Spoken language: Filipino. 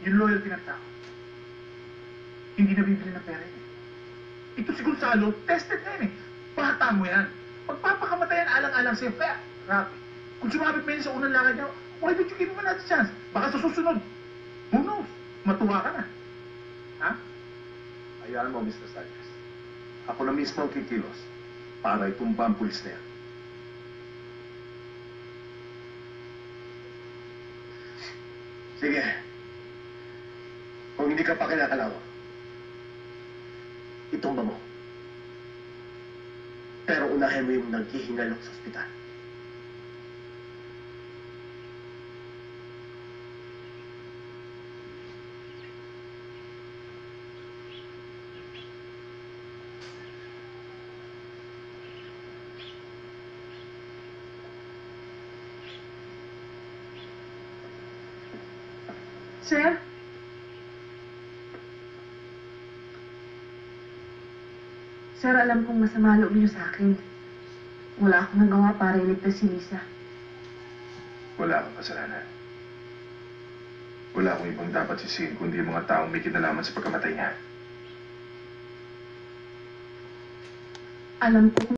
yung loyalty ng tao. Hindi nabibili ng pera yun. Ito si Gonzalo, tested na yun eh. Bata mo yan. Pagpapakamatayan alang-alang sa'yo. Kaya, Rafi, kung sumabit mo yun sa unang lakad niya, why don't you give him another chance? Baka sa susunod, who knows? Matuwa ka na. Ha? Hayaan mo, Mr. Sanchez. Ako na mismo ang kikilos para itumba ang pulis na yan. Sige. Kung hindi ka pa kinakalawa, itumba mo. Pero unahin mo yung naghihingalok sa ospital. Sir? Sir, alam kong masama loob niyo sa akin. Wala akong nagawa para iligtas si Lisa. Wala akong kasalanan. Wala akong ibang dapat sisihin kundi yung mga taong may kinalaman sa pagkamatay niya. Alam ko